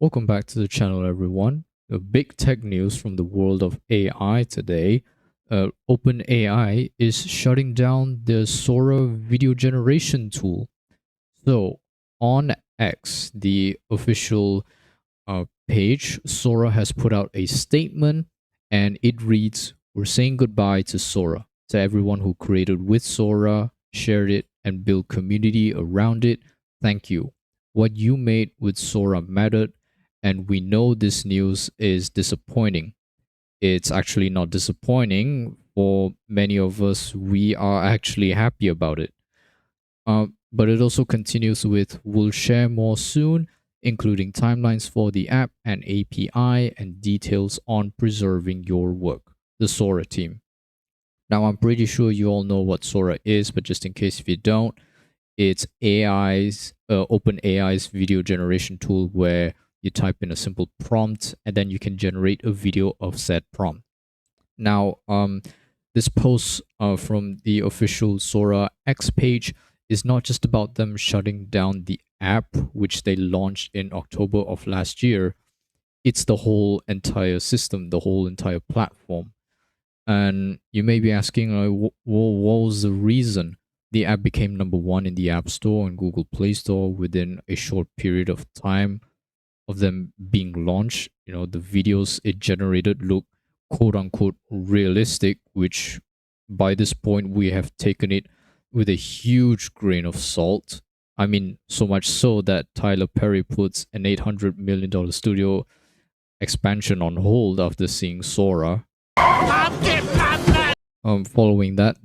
Welcome back to the channel, everyone. The big tech news from the world of AI today. OpenAI is shutting down the Sora video generation tool. So, on X, the official page, Sora has put out a statement and it reads, "We're saying goodbye to Sora. To everyone who created with Sora, shared it, and built community around it, thank you. What you made with Sora mattered, and we know this news is disappointing." It's actually not disappointing. For many of us, we are actually happy about it. But it also continues with, "We'll share more soon, including timelines for the app and API and details on preserving your work." The Sora team. Now, I'm pretty sure you all know what Sora is, but just in case if you don't, it's OpenAI's video generation tool where you type in a simple prompt and then you can generate a video of said prompt. Now, this post from the official Sora X page is not just about them shutting down the app, which they launched in October of last year. It's the whole entire system, the whole entire platform. And you may be asking, what was the reason the app became number one in the App Store and Google Play Store within a short period of time of them being launched? The videos it generated look quote unquote realistic, which by this point we have taken it with a huge grain of salt. I mean, so much so that Tyler Perry puts an $800 million studio expansion on hold after seeing Sora. Following that,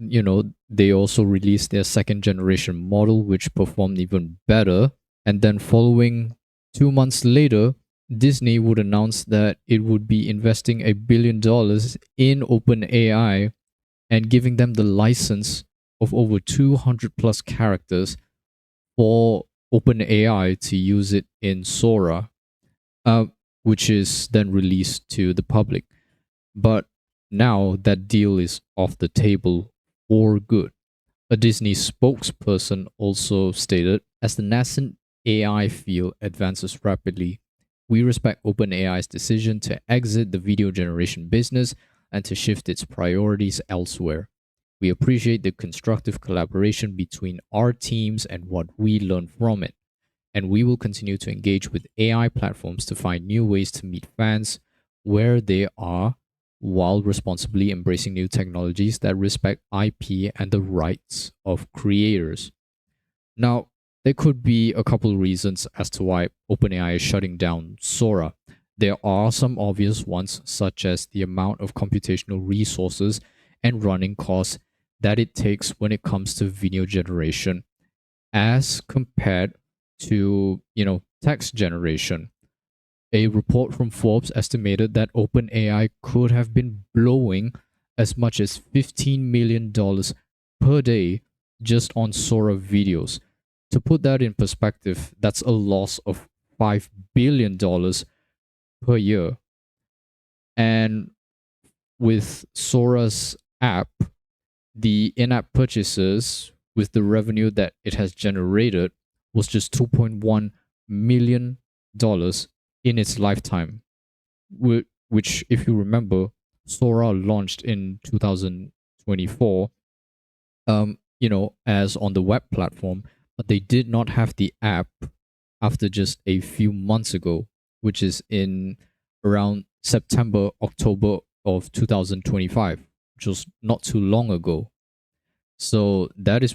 they also released their second generation model, which performed even better. And then, following 2 months later, Disney would announce that it would be investing $1 billion in OpenAI and giving them the license of over 200 plus characters for OpenAI to use it in Sora, which is then released to the public. But now that deal is off the table for good. A Disney spokesperson also stated, "As the nascent AI field advances rapidly, we respect OpenAI's decision to exit the video generation business and to shift its priorities elsewhere. We appreciate the constructive collaboration between our teams and what we learn from it, and we will continue to engage with AI platforms to find new ways to meet fans where they are, while responsibly embracing new technologies that respect IP and the rights of creators." Now, there could be a couple reasons as to why OpenAI is shutting down Sora. There are some obvious ones, such as the amount of computational resources and running costs that it takes when it comes to video generation as compared to, text generation. A report from Forbes estimated that OpenAI could have been blowing as much as $15 million per day just on Sora videos. To put that in perspective, that's a loss of $5 billion per year. And with Sora's app, the in-app purchases with the revenue that it has generated was just $2.1 million in its lifetime, which, if you remember, Sora launched in 2024, as on the web platform, but they did not have the app after just a few months ago, which is in around September, October of 2025, which was not too long ago. So that is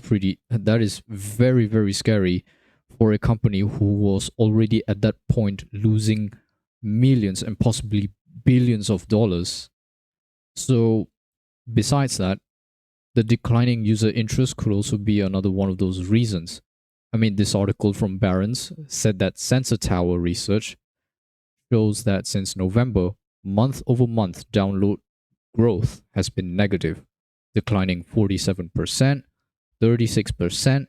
very, very scary for a company who was already at that point losing millions and possibly billions of dollars. So, besides that, the declining user interest could also be another one of those reasons. I mean, this article from Barron's said that Sensor Tower research shows that since November, month over month download growth has been negative, declining 47%, 36%,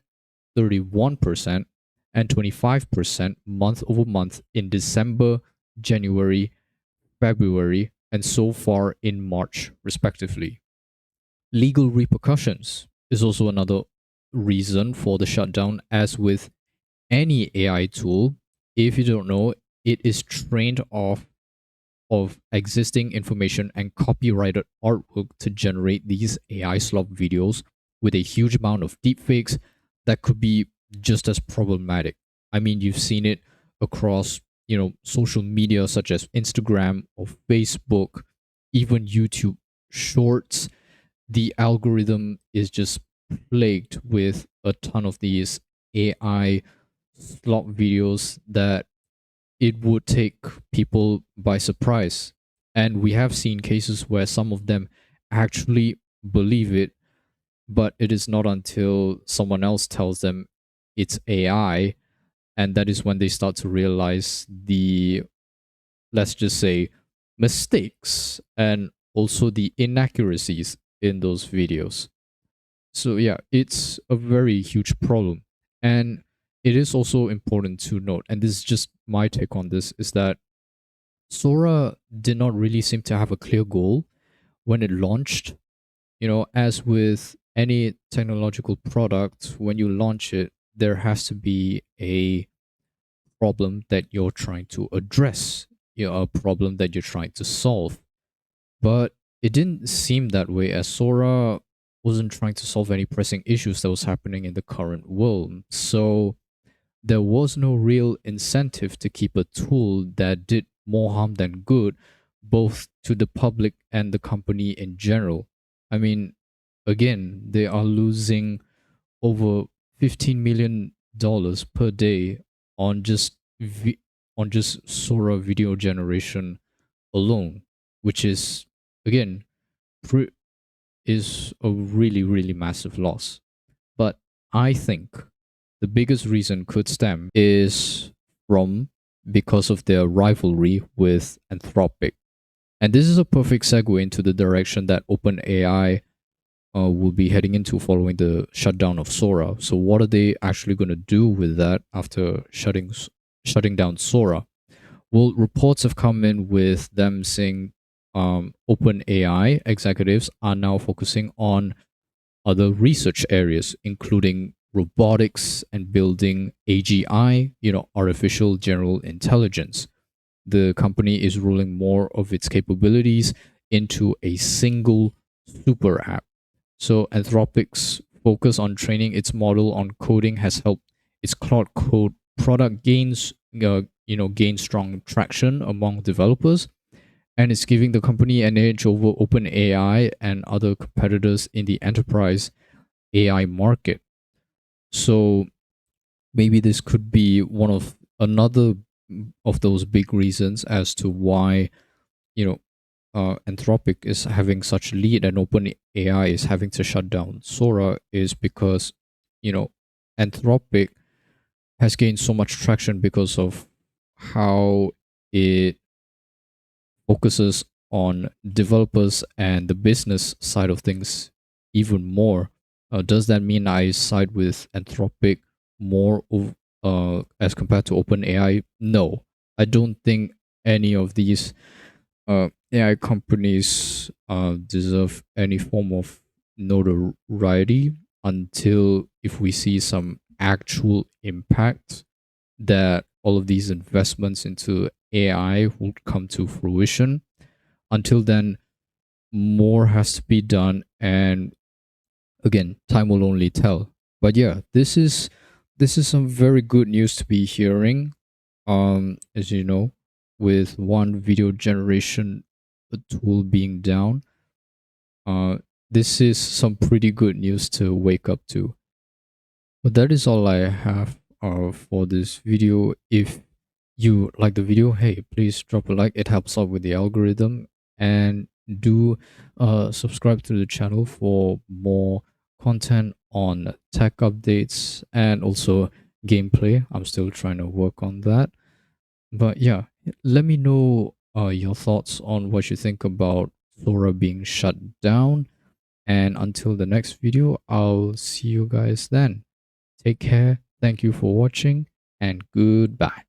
31%, and 25% month over month in December, January, February, and so far in March, respectively. Legal repercussions is also another reason for the shutdown. As with any AI tool, if you don't know, it is trained off of existing information and copyrighted artwork to generate these AI slop videos with a huge amount of deepfakes that could be just as problematic. I mean, you've seen it across, social media such as Instagram or Facebook, even YouTube Shorts. The algorithm is just plagued with a ton of these AI slop videos that it would take people by surprise. And we have seen cases where some of them actually believe it, but it is not until someone else tells them it's AI, and that is when they start to realize the, let's just say, mistakes and also the inaccuracies in those videos. So yeah, it's a very huge problem. And it is also important to note, and this is just my take on this, is that Sora did not really seem to have a clear goal when it launched. As with any technological product, when you launch it, there has to be a problem that you're trying to address, a problem that you're trying to solve. But it didn't seem that way, as Sora wasn't trying to solve any pressing issues that was happening in the current world. So there was no real incentive to keep a tool that did more harm than good, both to the public and the company in general. I mean, again, they are losing over $15 million per day on on just Sora video generation alone, which is, again, pre- is a really, really massive loss. But I think the biggest reason could stem is from because of their rivalry with Anthropic. And this is a perfect segue into the direction that OpenAI will be heading into following the shutdown of Sora. So, what are they actually going to do with that after shutting down Sora? Well, reports have come in with them saying OpenAI executives are now focusing on other research areas, including robotics and building AGI, artificial general intelligence. The company is rolling more of its capabilities into a single super app. So Anthropic's focus on training its model on coding has helped its Cloud Code product gain strong traction among developers, and it's giving the company an edge over OpenAI and other competitors in the enterprise AI market. So maybe this could be one of another of those big reasons as to why, you know Anthropic is having such lead and OpenAI is having to shut down Sora, is because, Anthropic has gained so much traction because of how it focuses on developers and the business side of things even more. Does that mean I side with Anthropic more as compared to OpenAI? No, I don't think any of these AI companies deserve any form of notoriety until if we see some actual impact that all of these investments into AI would come to fruition. Until then, more has to be done, and again, time will only tell. But yeah, this is some very good news to be hearing. As you know, with one video generation tool being down, uh, this is some pretty good news to wake up to. But that is all I have for this video. If you like the video, hey, please drop a like. It helps out with the algorithm. And do subscribe to the channel for more content on tech updates and also gameplay. I'm still trying to work on that. But yeah, let me know your thoughts on what you think about Sora being shut down. And until the next video, I'll see you guys then. Take care. Thank you for watching, and goodbye.